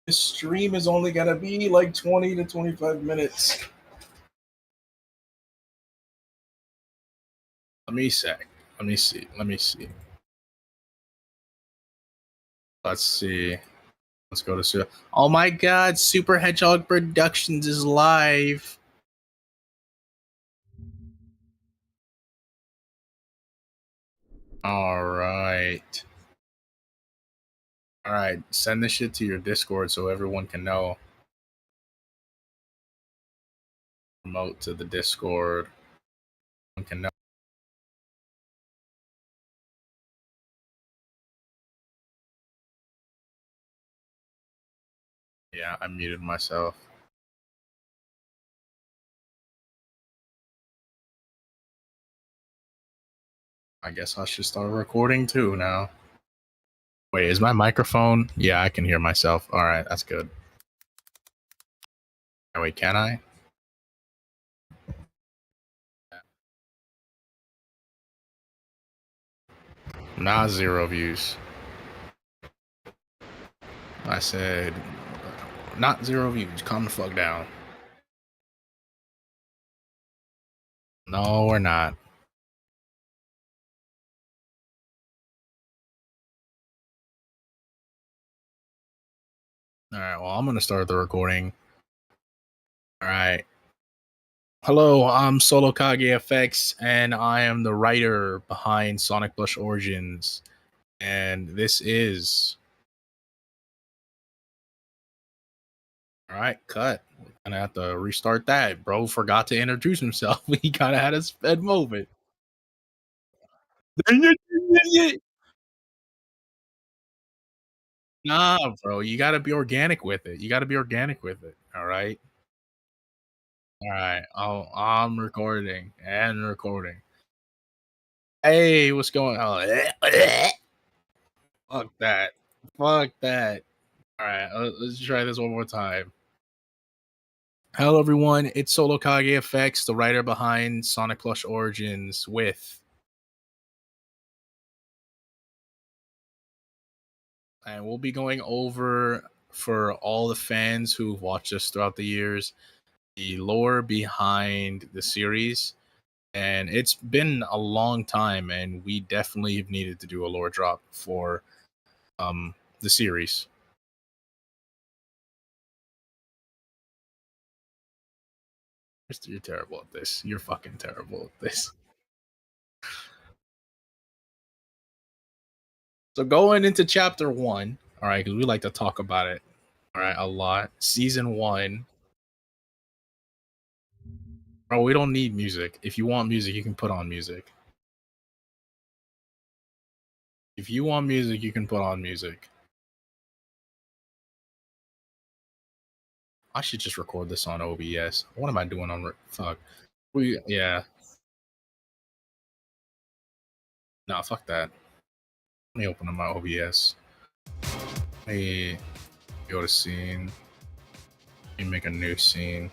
This stream is only gonna be like 20 to 25 minutes. Let me see. Let me see. Let me see. Let's see. Let's go to Super. Oh my God! Super Hedgehog Productions is live. All right. All right. Send this shit to your Discord so everyone can know. Promote to the Discord. Everyone can know. Yeah, I muted myself. I guess I should start recording too now. Wait, is my microphone? Yeah, I can hear myself. All right, that's good. Oh, wait, can I? Not 0 views. I said, not 0 views. Calm the fuck down. No, we're not. All right, well, I'm going to start the recording. All right. Hello, I'm Solo Kage FX, and I am the writer behind Sonic Plush Origins. And this is. All right, cut. We're gonna have to restart that. Bro forgot to introduce himself. He kind of had a sped moment. Nah, bro, you got to be organic with it. You got to be organic with it. All right. All right. I'm recording and recording. Hey, what's going on? Fuck that. Fuck that. All right, let's try this one more time. Hello, everyone. It's Solo Kage FX, the writer behind Sonic Plush Origins, with. And we'll be going over, for all the fans who've watched us throughout the years, the lore behind the series. And it's been a long time, and we definitely have needed to do a lore drop for the series. You're terrible at this. You're fucking terrible at this. So going into chapter 1, all right, because we like to talk about it, all right, a lot. Season 1. Bro, we don't need music. If you want music, you can put on music. If you want music, you can put on music. I should just record this on OBS. What am I doing on? Fuck. Yeah. Nah, fuck that. Let me open up my OBS. Let me go to scene. Let me make a new scene.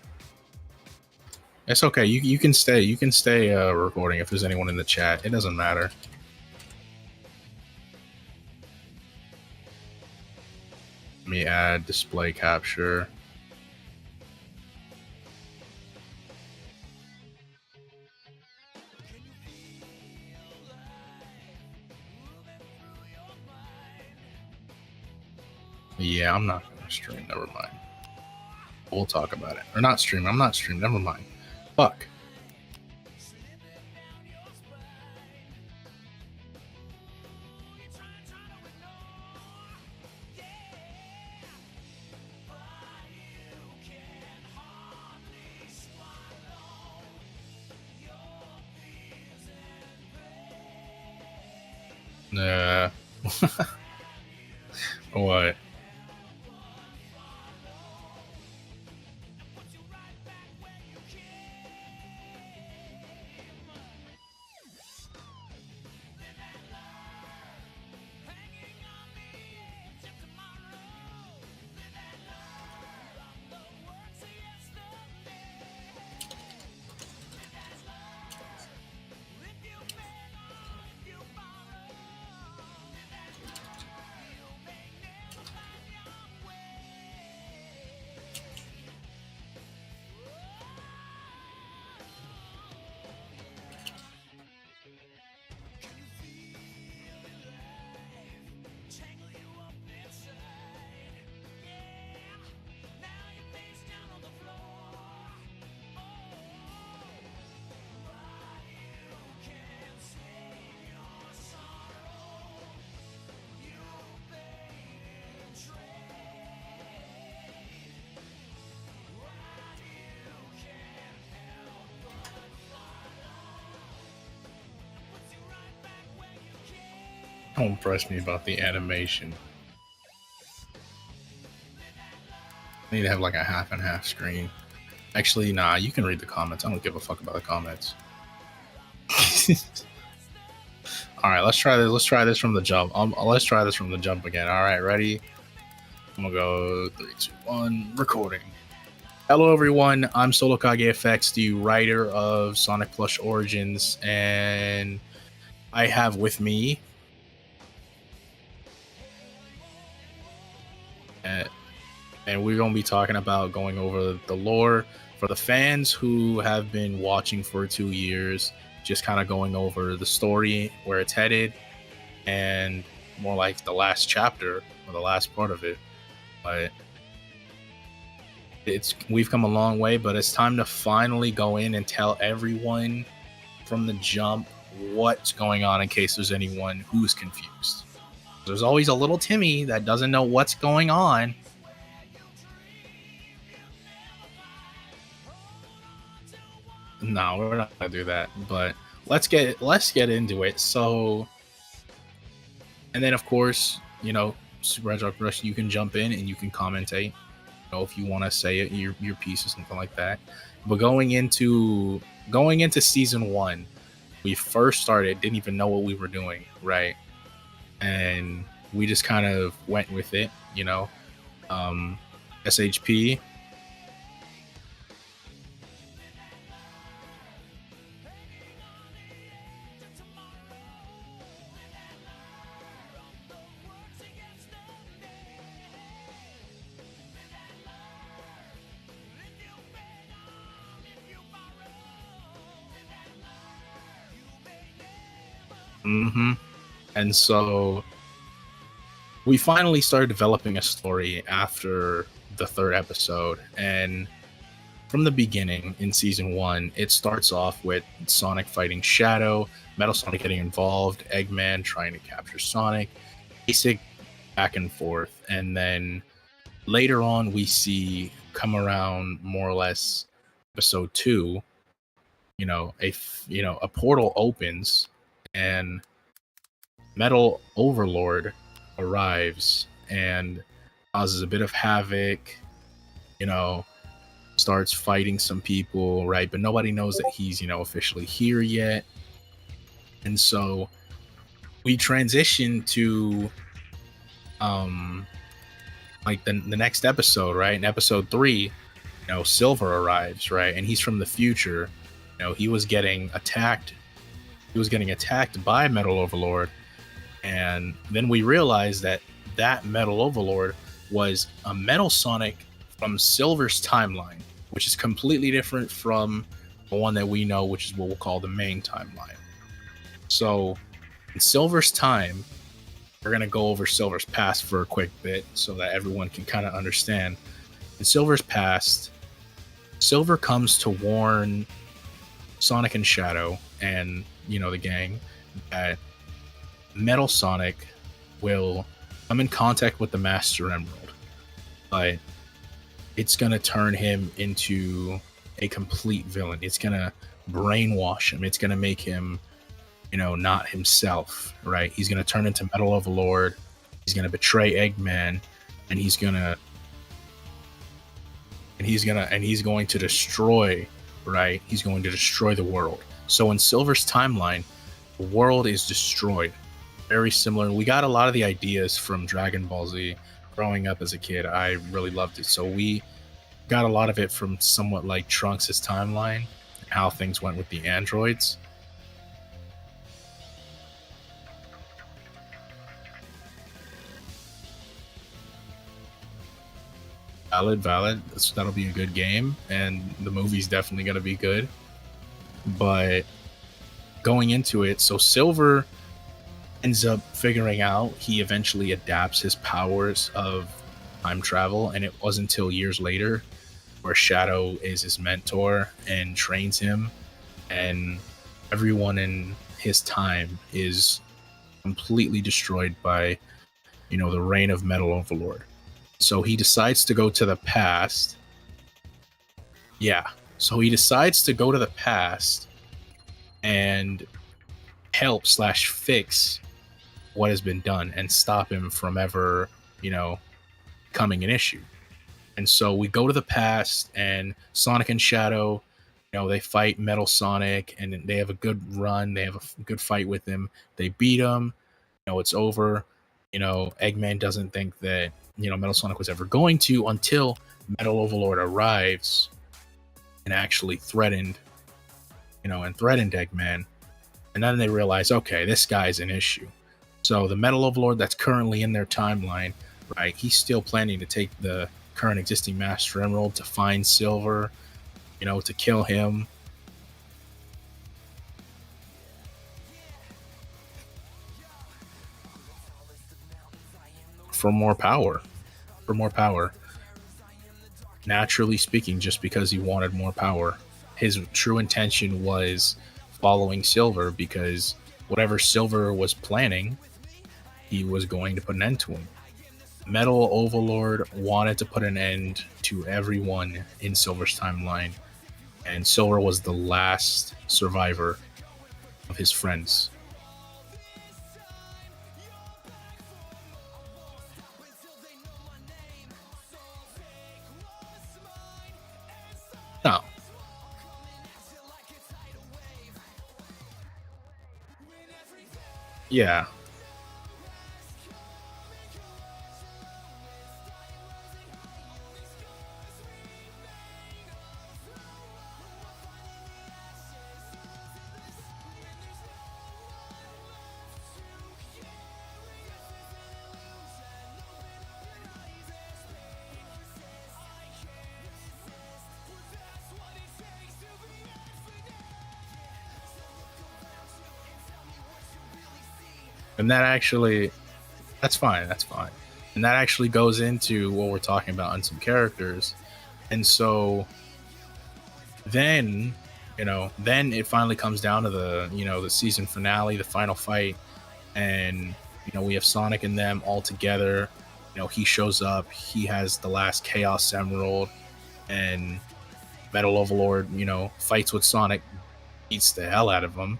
It's okay. You can stay. You can stay recording if there's anyone in the chat. It doesn't matter. Let me add display capture. Yeah, I'm not gonna stream. Never mind. We'll talk about it. Or not stream. I'm not streaming. Never mind. Fuck. What? Don't press me about the animation. I need to have like a half and half screen. Actually, nah, you can read the comments. I don't give a fuck about the comments. All right, let's try this. Let's try this from the jump. Let's try this from the jump again. All right, ready? I'm gonna go 3, 2, 1, recording. Hello, everyone. I'm Solokage Effects, the writer of Sonic Plush Origins, and I have with me. And we're going to be talking about going over the lore for the fans who have been watching for 2 years, just kind of going over the story, where it's headed, and more like the last chapter or the last part of it. But we've come a long way, but it's time to finally go in and tell everyone from the jump what's going on in case there's anyone who's confused. There's always a little Timmy that doesn't know what's going on. No, we're not gonna do that. But let's get into it. So, and then of course, Super Red Rock Rush, you can jump in and you can commentate. If you want to say it, your piece or something like that. But going into season 1, we first started, didn't even know what we were doing, right? And we just kind of went with it, SHP. And so we finally started developing a story after the 3rd episode, and from the beginning in season 1, it starts off with Sonic fighting Shadow, Metal Sonic getting involved, Eggman trying to capture Sonic, basic back and forth. And then later on, we see come around more or less episode 2, a portal opens and Metal Overlord arrives and causes a bit of havoc, starts fighting some people, right? But nobody knows that he's, officially here yet. And so we transition to like the next episode, right? In episode 3, Silver arrives, right? And he's from the future. He was getting attacked by Metal Overlord. And then we realized that Metal Overlord was a Metal Sonic from Silver's timeline, which is completely different from the one that we know, which is what we'll call the main timeline. So in Silver's time, we're going to go over Silver's past for a quick bit so that everyone can kind of understand. In Silver's past, Silver comes to warn Sonic and Shadow and, the gang that Metal Sonic will come in contact with the Master Emerald, but it's going to turn him into a complete villain. It's going to brainwash him. It's going to make him, not himself, right? He's going to turn into Metal Overlord. He's going to betray Eggman, and he's going to destroy, right? He's going to destroy the world. So in Silver's timeline, the world is destroyed. Very similar. We got a lot of the ideas from Dragon Ball Z growing up as a kid. I really loved it. So we got a lot of it from somewhat like Trunks' timeline and how things went with the androids. Valid. That'll be a good game, and the movie's definitely going to be good. But going into it, so Silver ends up figuring out, he eventually adapts his powers of time travel, and it wasn't until years later where Shadow is his mentor and trains him, and everyone in his time is completely destroyed by, the reign of Metal Overlord. So he decides to go to the past. So he decides to go to the past and help / fix what has been done and stop him from ever, you know, becoming an issue. And so we go to the past, and Sonic and Shadow, they fight Metal Sonic, and they have a good run. They have a good fight with him. They beat him. It's over. Eggman doesn't think that Metal Sonic was ever going to, until Metal Overlord arrives and actually threatened Eggman. And then they realize, okay, this guy's an issue. So the Metal Overlord that's currently in their timeline, right? He's still planning to take the current existing Master Emerald to find Silver, to kill him. For more power. For more power. Naturally speaking, just because he wanted more power. His true intention was following Silver, because whatever Silver was planning, he was going to put an end to him. Metal Overlord wanted to put an end to everyone in Silver's timeline, and Silver was the last survivor of his friends. No. Yeah. And that's fine. That's fine. And that actually goes into what we're talking about on some characters. And so then, then it finally comes down to the season finale, the final fight. And, we have Sonic and them all together. He shows up, he has the last Chaos Emerald, and Metal Overlord, fights with Sonic, beats the hell out of him,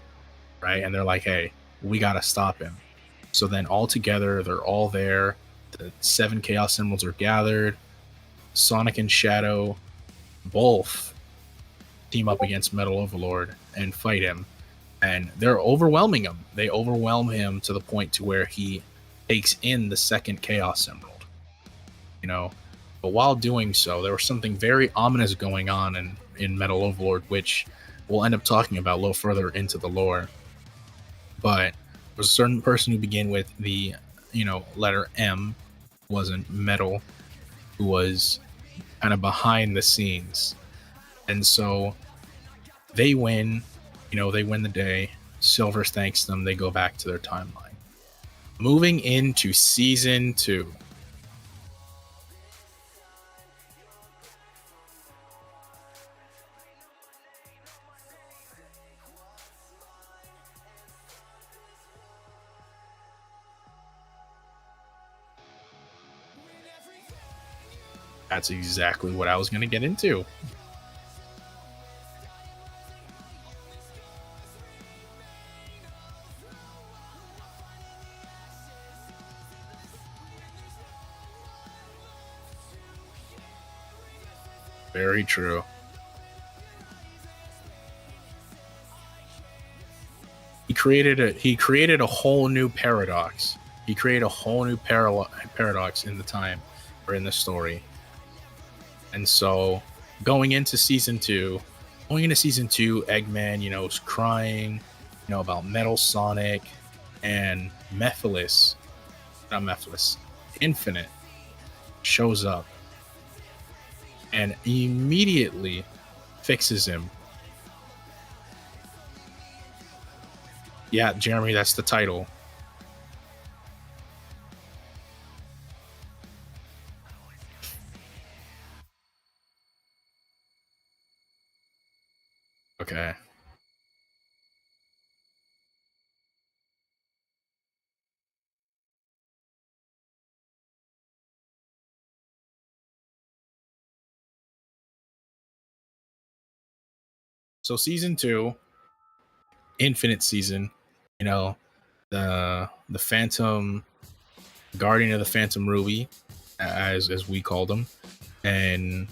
right? And they're like, hey, we got to stop him. So then all together, they're all there. The 7 Chaos Emeralds are gathered. Sonic and Shadow both team up against Metal Overlord and fight him. And they're overwhelming him. They overwhelm him to the point to where he takes in the 2nd Chaos Emerald. But while doing so, there was something very ominous going on in Metal Overlord, which we'll end up talking about a little further into the lore. But there's a certain person who began with the, letter M, wasn't Metal, who was kind of behind the scenes. And so they win, they win the day. Silver thanks them. They go back to their timeline. Moving into season 2. That's exactly what I was going to get into. Very true. He created a whole new paradox. He created a whole new paradox in the time, or in the story. And so going into season 2, Eggman, is crying, about Metal Sonic, and Infinite shows up and immediately fixes him. Yeah, Jeremy, that's the title. Okay. So season 2, Infinite season, you know, the Phantom Guardian of the Phantom Ruby, as we called him, and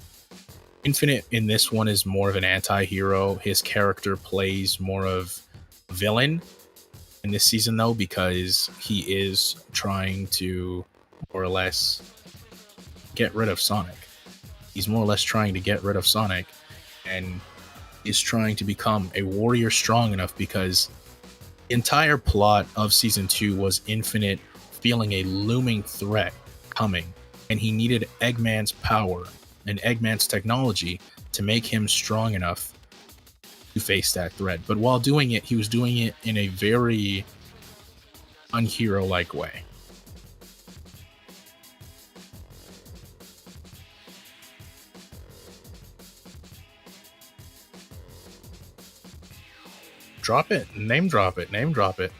Infinite in this one is more of an anti-hero. His character plays more of a villain in this season though, because he is trying to more or less get rid of Sonic. He's more or less trying to get rid of Sonic and is trying to become a warrior strong enough, because the entire plot of season 2 was Infinite feeling a looming threat coming, and he needed Eggman's power and Eggman's technology to make him strong enough to face that threat. But while doing it, he was doing it in a very unhero-like way. Drop it, name drop it, name drop it.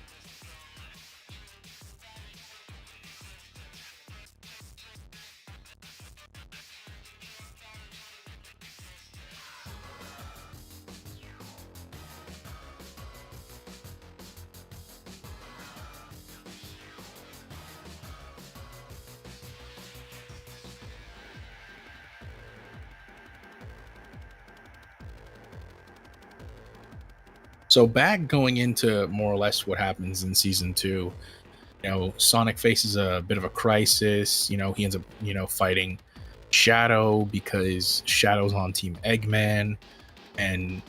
So back going into more or less what happens in season 2, Sonic faces a bit of a crisis. He ends up, fighting Shadow because Shadow's on Team Eggman, and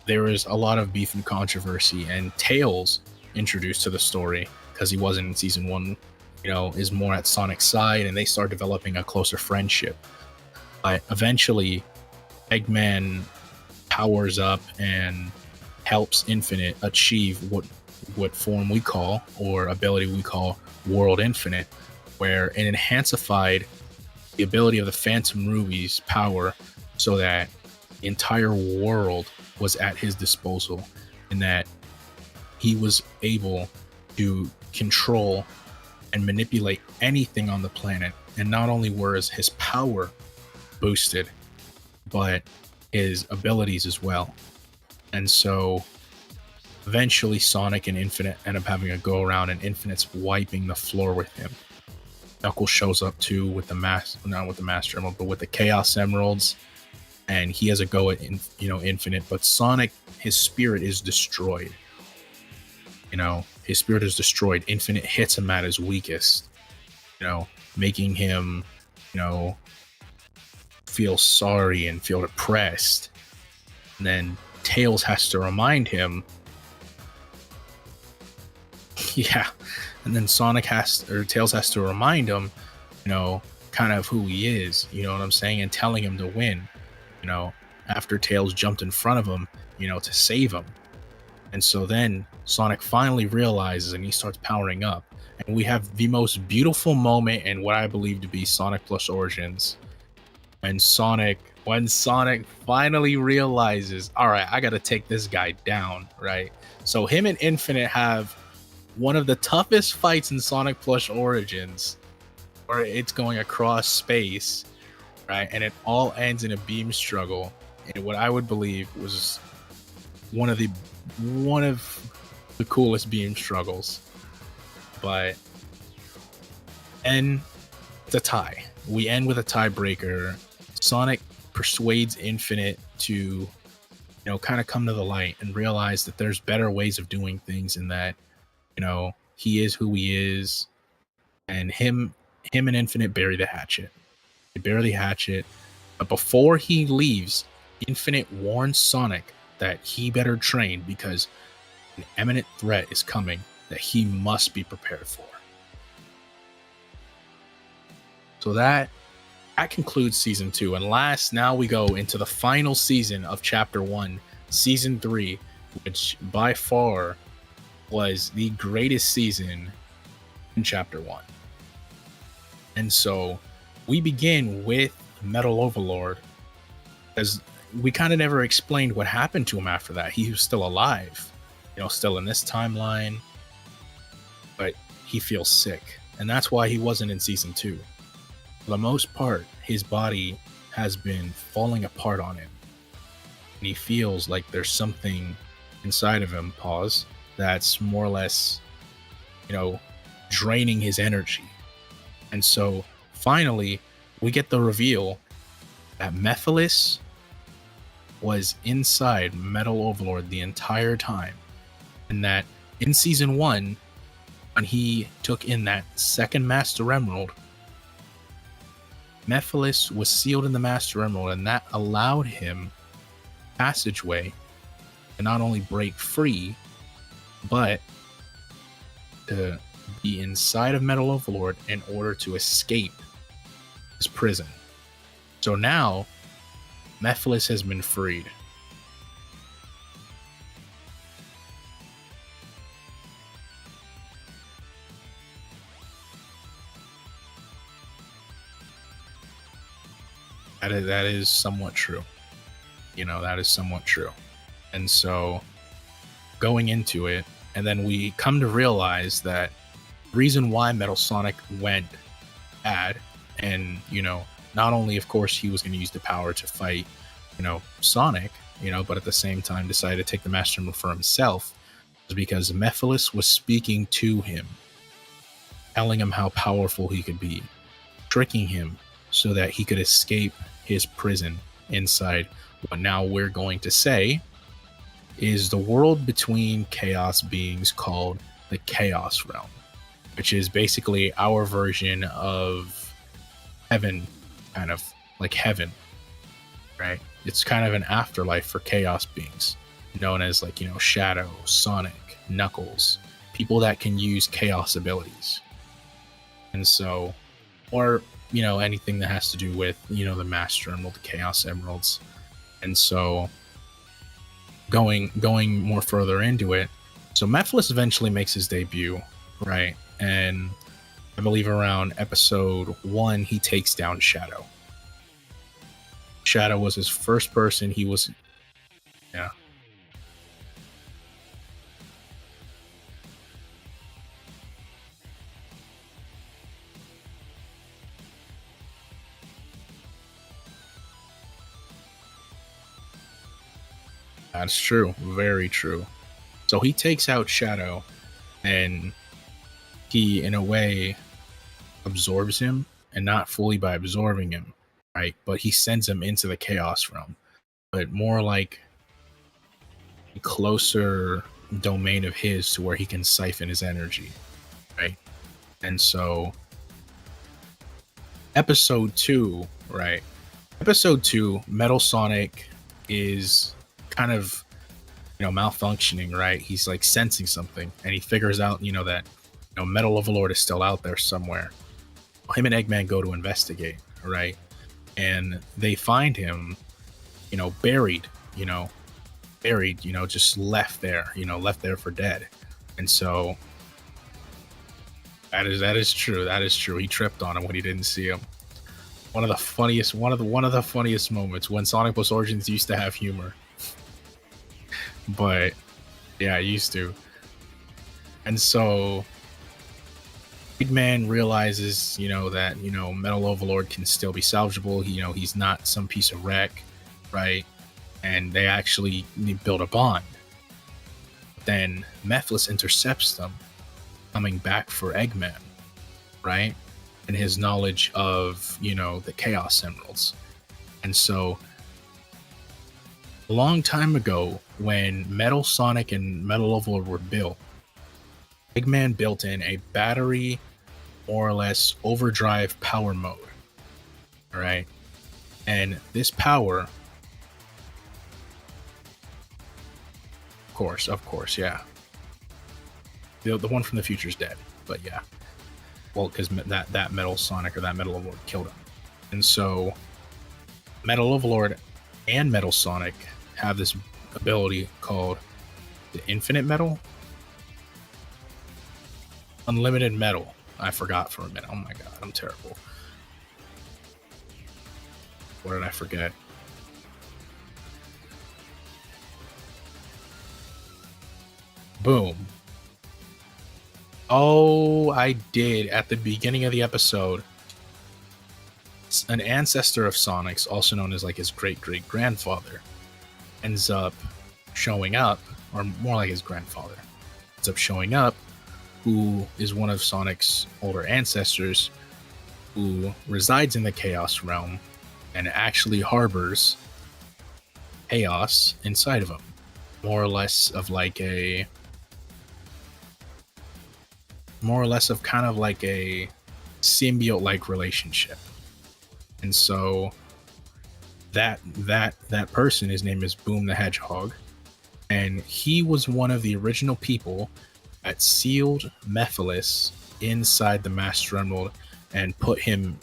there is a lot of beef and controversy. And Tails, introduced to the story because he wasn't in season 1, is more at Sonic's side, and they start developing a closer friendship. But eventually, Eggman powers up and helps Infinite achieve what form we call, or ability we call, World Infinite, where it enhancified the ability of the Phantom Ruby's power so that the entire world was at his disposal, and that he was able to control and manipulate anything on the planet. And not only was his power boosted, but his abilities as well. And so eventually Sonic and Infinite end up having a go around, and Infinite's wiping the floor with him. Knuckles shows up too with the not with the Master Emerald, but with the Chaos Emeralds, and he has a go at Infinite. But Sonic, his spirit is destroyed. His spirit is destroyed. Infinite hits him at his weakest, making him, feel sorry and feel depressed. And then Tails has to remind him. Yeah. And then Tails has to remind him, kind of who he is, you know what I'm saying? And telling him to win, after Tails jumped in front of him, to save him. And so then Sonic finally realizes, and he starts powering up. And we have the most beautiful moment in what I believe to be Sonic Plus Origins. When Sonic finally realizes, all right, I got to take this guy down, right? So him and Infinite have one of the toughest fights in Sonic Plus Origins, where it's going across space, right? And it all ends in a beam struggle, in what I would believe was one of the coolest beam struggles. But and it's a tie. We end with a tiebreaker. Sonic persuades Infinite to, kind of come to the light and realize that there's better ways of doing things, and that, he is who he is. And him and Infinite bury the hatchet. They bury the hatchet. But before he leaves, Infinite warns Sonic that he better train, because an imminent threat is coming that he must be prepared for. So that concludes season 2. And now we go into the final season of chapter 1, season 3, which by far was the greatest season in chapter 1. And so we begin with Metal Overlord, as we kind of never explained what happened to him after that. He was still alive, still in this timeline, but he feels sick. And that's why he wasn't in season 2. For the most part, his body has been falling apart on him. And he feels like there's something inside of him, that's more or less you know, draining his energy. And so finally, we get the reveal that Mephiles was inside Metal Overlord the entire time. And that in season 1, when he took in that second Master Emerald, Mephiles was sealed in the Master Emerald, and that allowed him passageway to not only break free, but to be inside of Metal Overlord in order to escape his prison. So now, Mephiles has been freed. That is somewhat true. That is somewhat true. And so, going into it, and then we come to realize that the reason why Metal Sonic went bad, and, not only, of course, he was going to use the power to fight, Sonic, but at the same time decided to take the Master Emerald for himself, was because Mephiles was speaking to him, telling him how powerful he could be, tricking him so that he could escape his prison inside what now we're going to say is the world between chaos beings called the Chaos Realm, which is basically our version of heaven, kind of like heaven, right? It's kind of an afterlife for chaos beings, known as Shadow, Sonic, Knuckles, people that can use chaos abilities. And so, or anything that has to do with the Master Emerald, the Chaos Emeralds. And so going more further into it, so Mephiles eventually makes his debut, right? And I believe around episode 1 he takes down Shadow. Shadow was his first person. He was, yeah. That's true. Very true. So he takes out Shadow, and he, in a way, absorbs him, and not fully by absorbing him, right? But he sends him into the Chaos Realm, but more like a closer domain of his to where he can siphon his energy, right? And so episode 2, right? Episode 2, Metal Sonic is kind of malfunctioning, right? He's like sensing something, and he figures out that Metal Overlord is still out there somewhere. Him and Eggman go to investigate, right? And they find him buried, just left there for dead. And so that is true. He tripped on him when he didn't see him. One of the funniest moments when Sonic Plus Origins used to have humor. But yeah, I used to. And so Eggman realizes, that, Metal Overlord can still be salvageable. He's not some piece of wreck, right? And they actually build a bond. But then Mephiles intercepts them, coming back for Eggman, right? And his knowledge of, the Chaos Emeralds. And so a long time ago, when Metal Sonic and Metal Overlord were built, Eggman built in a battery, more or less, overdrive power mode. All right. And this power, of course, yeah. The one from the future's dead, but yeah. Well, because that Metal Sonic or that Metal Overlord killed him. And so Metal Overlord and Metal Sonic have this ability called the Infinite Metal? Unlimited Metal. I forgot for a minute. Oh my god, I'm terrible. What did I forget? Boom. Oh, I did. At the beginning of the episode, an ancestor of Sonic's, also known as like his great-great-grandfather, ends up showing up, or more like his grandfather, ends up showing up who is one of Sonic's older ancestors, who resides in the Chaos Realm and actually harbors chaos inside of him, more or less of like a more or less of kind of like a symbiote like relationship. And so that person, his name is Boom the Hedgehog, and he was one of the original people that sealed Mephiles inside the Master Emerald and put him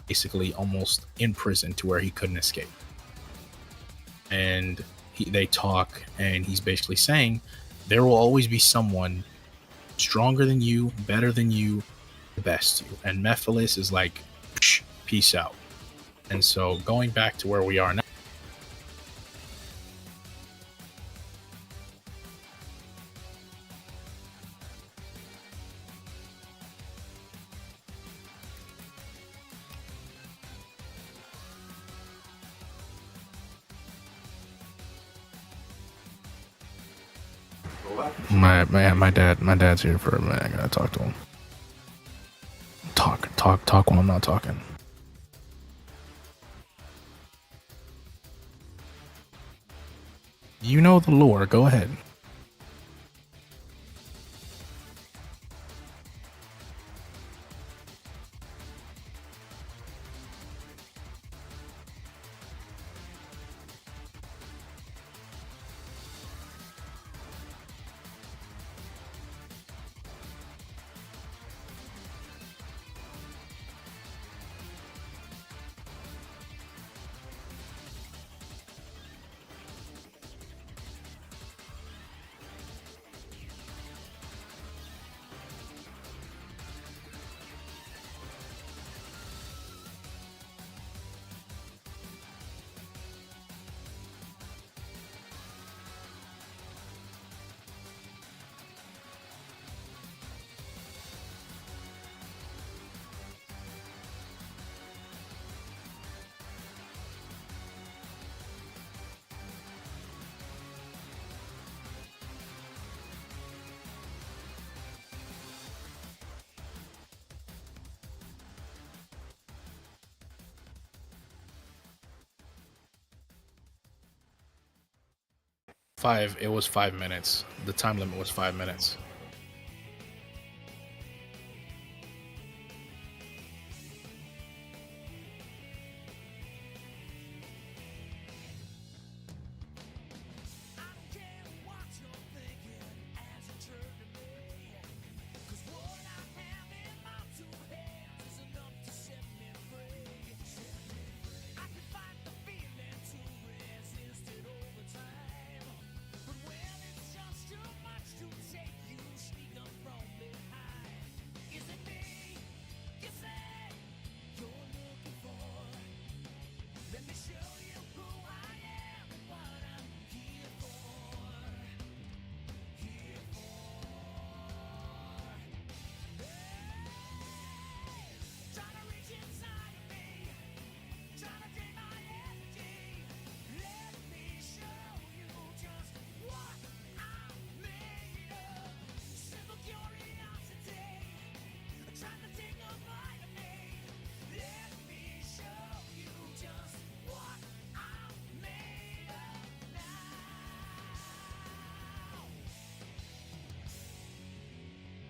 basically almost in prison to where he couldn't escape. And they talk, and he's basically saying there will always be someone stronger than you, better than you, the best you. And Mephiles is like, peace out. And so going back to where we are now. My dad's here for a minute. I gotta talk to him. Talk when I'm not talking. You know the lore. Go ahead. It was 5 minutes. The time limit was 5 minutes.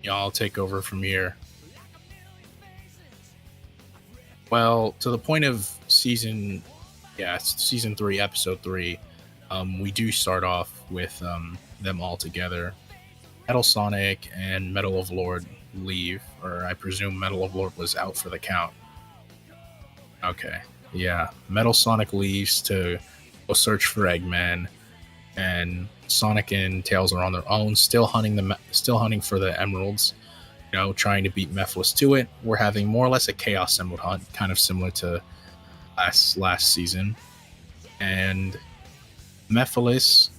I'll take over from here. Well, to the point of season 3, episode 3, we do start off with them all together. Metal Sonic and Metal of Lord leave, or I presume Metal of Lord was out for the count. Okay, yeah. Metal Sonic leaves to go search for Eggman, and Sonic and Tails are on their own, still hunting for the emeralds. Trying to beat Mephiles to it. We're having more or less a Chaos Emerald hunt, kind of similar to last season. And Mephiles,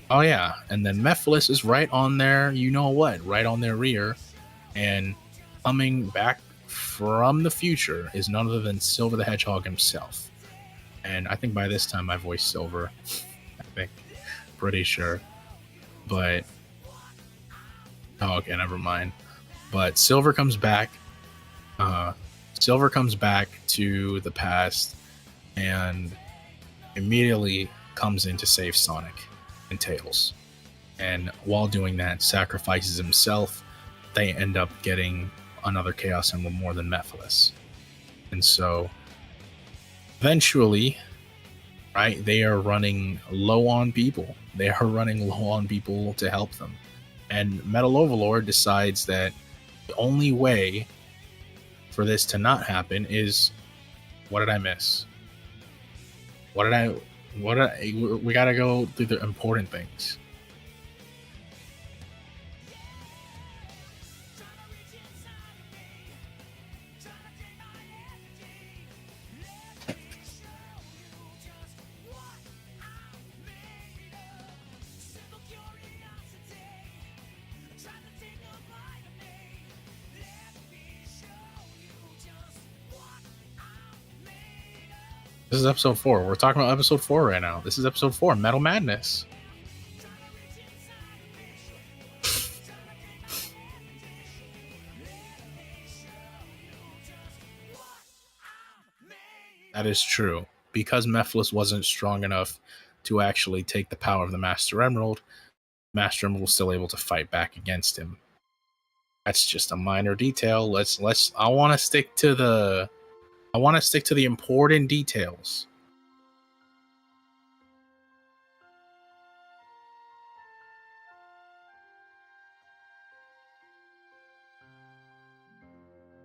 oh yeah, and then Mephiles is right on their, right on their rear, and coming back from the future is none other than Silver the Hedgehog himself. And I think by this time I voiced Silver. I think, pretty sure, but Oh, okay, never mind. But Silver comes back. Uh, Silver comes back to the past and immediately comes in to save Sonic and Tails. And while doing that, sacrifices himself. They end up getting another Chaos Emerald more than Mephiles. And so eventually, right, they are running low on people. They are running low on people to help them. And Metal Overlord decides that the only way for this to not happen is, what did I miss? We gotta go through the important things. This is episode 4. We're talking about episode 4 right now. This is episode 4, Metal Madness. That is true. Because Mephiles wasn't strong enough to actually take the power of the Master Emerald was still able to fight back against him. That's just a minor detail. I want to stick to the important details.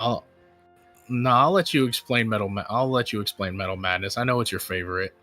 I'll let you explain I'll let you explain Metal Madness. I know it's your favorite.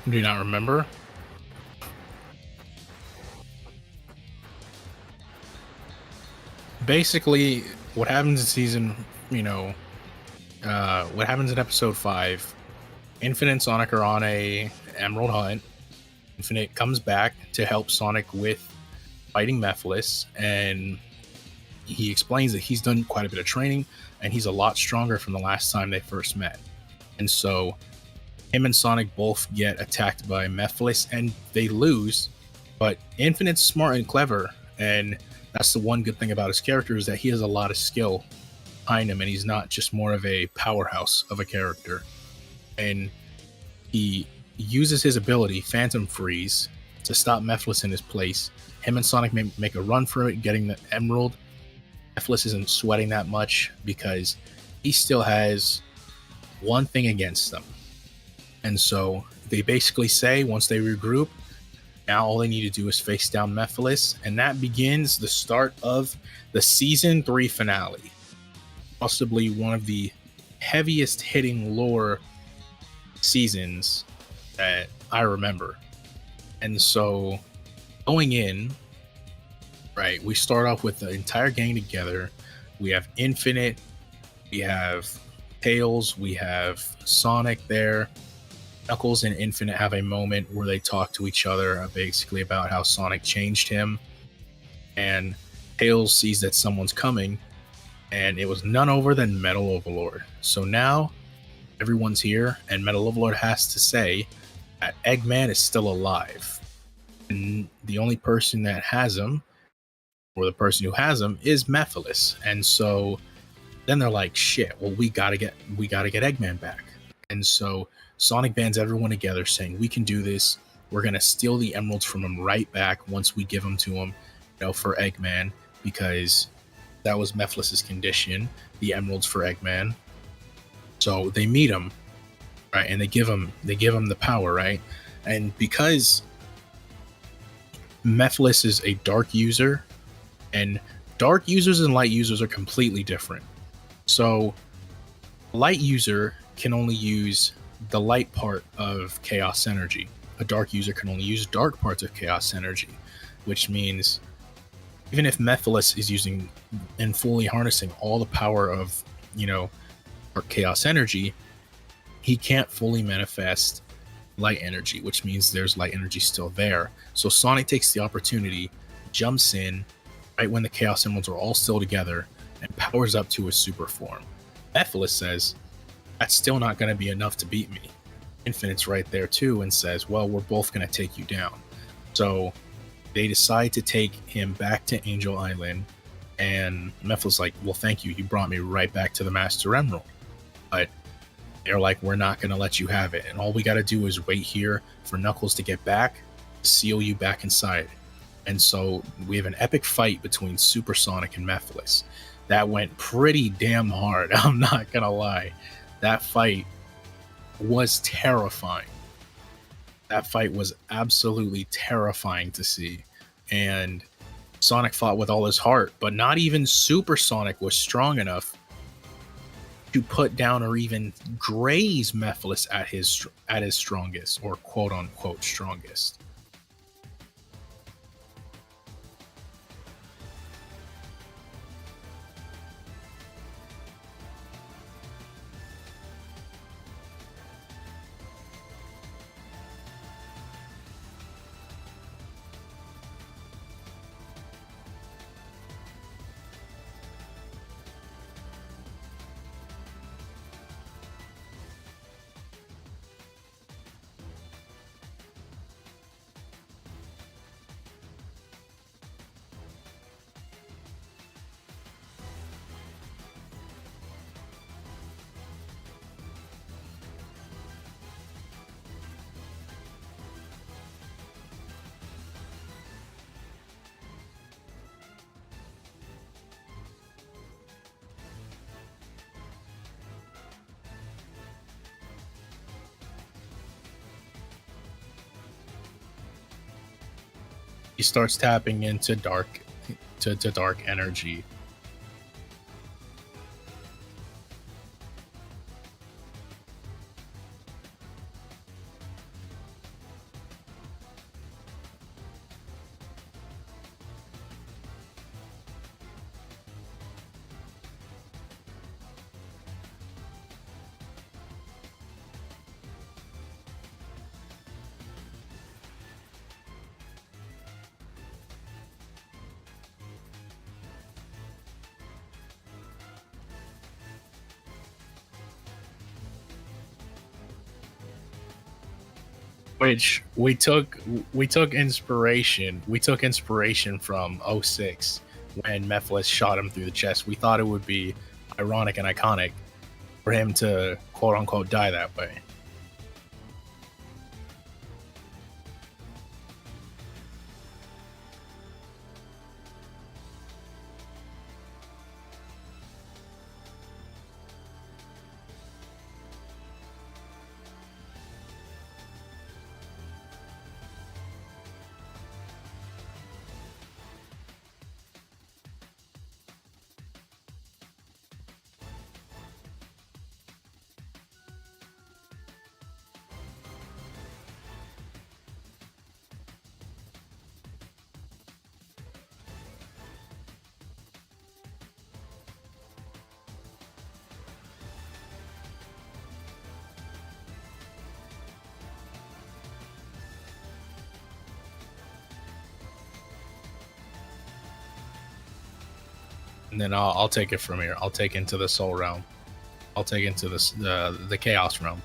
Do you not remember? Basically, what happens in season, what happens in episode 5, Infinite and Sonic are on a emerald hunt. Infinite comes back to help Sonic with fighting Mephiles, and he explains that he's done quite a bit of training and he's a lot stronger from the last time they first met. And so him and Sonic both get attacked by Mephiles and they lose. But Infinite's smart and clever, and that's the one good thing about his character is that he has a lot of skill behind him, and he's not just more of a powerhouse of a character. And he uses his ability, Phantom Freeze, to stop Mephiles in his place. Him and Sonic make a run for it, getting the Emerald. Mephiles isn't sweating that much because he still has one thing against them. And so they basically say once they regroup, now all they need to do is face down Mephiles, and that begins the start of the season 3 finale. Possibly one of the heaviest hitting lore seasons that I remember. And so going in, right, we start off with the entire gang together. We have Infinite, we have Tails, we have Sonic there. Knuckles and Infinite have a moment where they talk to each other basically about how Sonic changed him. And Tails sees that someone's coming, and it was none other than Metal Overlord. So now everyone's here, and Metal Overlord has to say that Eggman is still alive. And the only person that has him, or the person who has him, is Mephiles. And so then they're like, shit, well, we gotta get Eggman back. And so Sonic bands everyone together saying, we can do this. We're going to steal the emeralds from him right back once we give them to him, for Eggman, because that was Mephiles' condition, the emeralds for Eggman. So they meet him, right? And they give him the power, right? And because Mephiles is a dark user, and dark users and light users are completely different. So light user can only use the light part of chaos energy. A dark user can only use dark parts of chaos energy, which means even if Mephiles is using and fully harnessing all the power of, chaos energy, he can't fully manifest light energy, which means there's light energy still there. So Sonic takes the opportunity, jumps in right when the chaos emeralds are all still together, and powers up to his super form. Mephiles says, that's still not going to be enough to beat me. Infinite's right there too and says, well, we're both going to take you down. So they decide to take him back to Angel Island, and Mephiles like, well, thank you. You brought me right back to the Master Emerald. But they're like, we're not going to let you have it. And all we got to do is wait here for Knuckles to get back, seal you back inside. And so we have an epic fight between Super Sonic and Mephiles. That went pretty damn hard. I'm not going to lie. That fight was terrifying. That fight was absolutely terrifying to see. And Sonic fought with all his heart, but not even Super Sonic was strong enough to put down or even graze Mephiles at his strongest, or quote unquote strongest. He starts tapping into dark to dark energy. which we took inspiration from '06 when Mephiles shot him through the chest. We thought it would be ironic and iconic for him to quote unquote die that way. And then I'll take it from here. I'll take into the Soul Realm. I'll take into the Chaos Realm.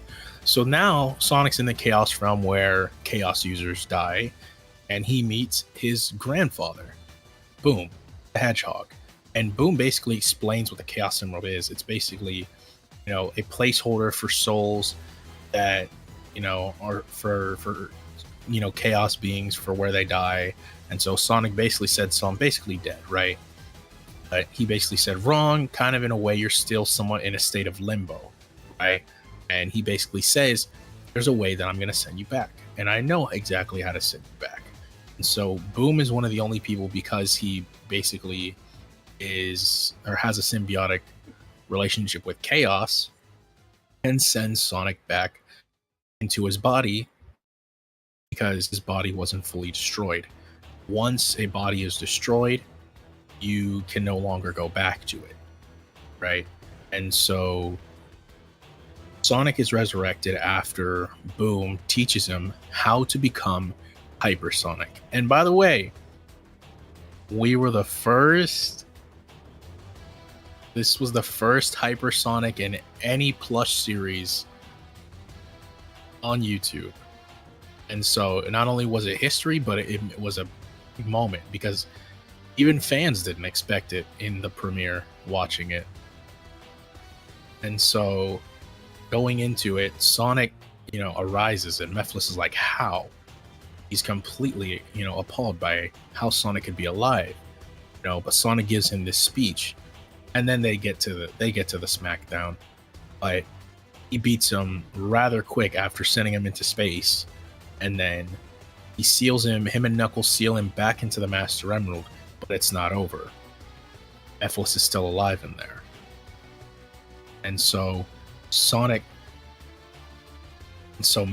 So now Sonic's in the Chaos Realm where Chaos users die, and he meets his grandfather, Boom, the Hedgehog. And Boom basically explains what the Chaos Emerald is. It's basically, a placeholder for souls that, are for chaos beings for where they die. And so Sonic basically said, so I'm basically dead, right? But he basically said, wrong, kind of in a way, you're still somewhat in a state of limbo, right? And he basically says, there's a way that I'm going to send you back. And I know exactly how to send you back. And so Boom is one of the only people, because he basically is or has a symbiotic relationship with Chaos, and sends Sonic back into his body because his body wasn't fully destroyed. Once a body is destroyed, you can no longer go back to it, right? And so Sonic is resurrected after Boom teaches him how to become hypersonic. And by the way, we were the first. This was the first hypersonic in any plush series on YouTube. And so not only was it history, but it was a moment, because even fans didn't expect it in the premiere watching it. And so going into it, Sonic, arises, and Mephiles is like, how? He's completely, appalled by how Sonic could be alive. But Sonic gives him this speech, and then they get to the SmackDown. But he beats him rather quick after sending him into space, and then he seals him and Knuckles seal him back into the Master Emerald, but it's not over. Mephiles is still alive in there. And so Sonic and so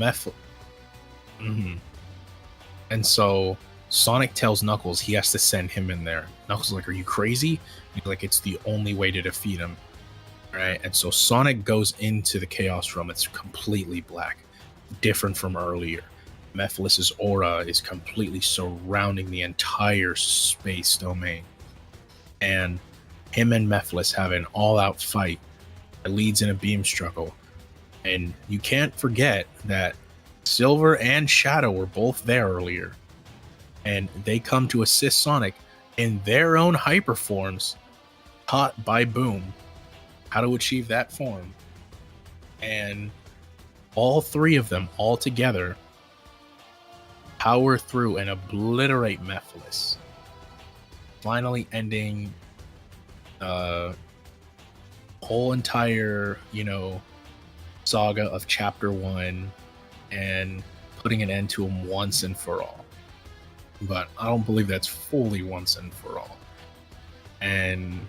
And so Sonic tells Knuckles he has to send him in there. Knuckles is like, are you crazy? He's like, it's the only way to defeat him. Right? And so Sonic goes into the Chaos Realm. It's completely black, different from earlier. Mephiles' aura is completely surrounding the entire space domain. And him and Mephiles have an all-out fight that leads in a beam struggle. And you can't forget that Silver and Shadow were both there earlier. And they come to assist Sonic in their own hyper forms, taught by Boom how to achieve that form. And all three of them, all together, power through and obliterate Mephiles, finally ending the whole entire, saga of Chapter 1 and putting an end to him once and for all. But I don't believe that's fully once and for all. And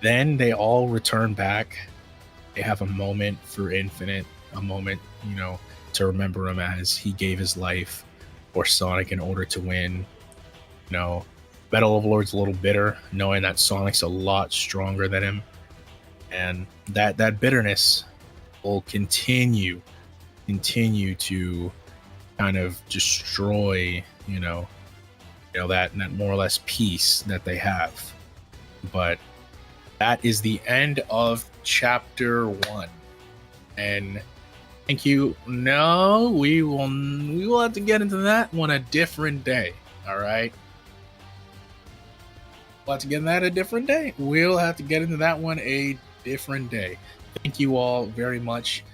then they all return back. They have a moment for Infinite, a moment, to remember him as he gave his life for Sonic in order to win. Metal Overlord's a little bitter, knowing that Sonic's a lot stronger than him. And that bitterness will continue to kind of destroy, that more or less peace that they have. But that is the end of Chapter 1. And Thank you. No, we will have to get into that one a different day. All right. We'll have to get into that a different day. We'll have to get into that one a different day. Thank you all very much.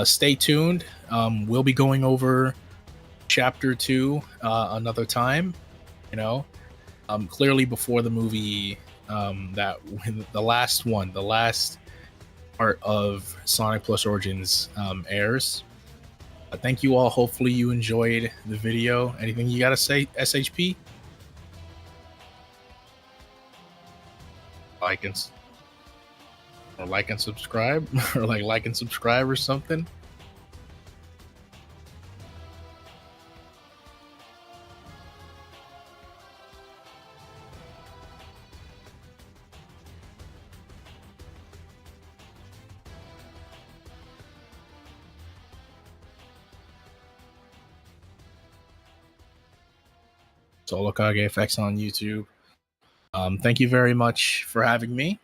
Stay tuned. We'll be going over chapter 2 another time. You know, clearly before the movie, that the last one, the last part of Sonic Plus Origins airs. Thank you all. Hopefully you enjoyed the video. Anything you gotta say, SHP? Like and or like and subscribe, or like and subscribe or something. Solo Kage FX on YouTube. Thank you very much for having me.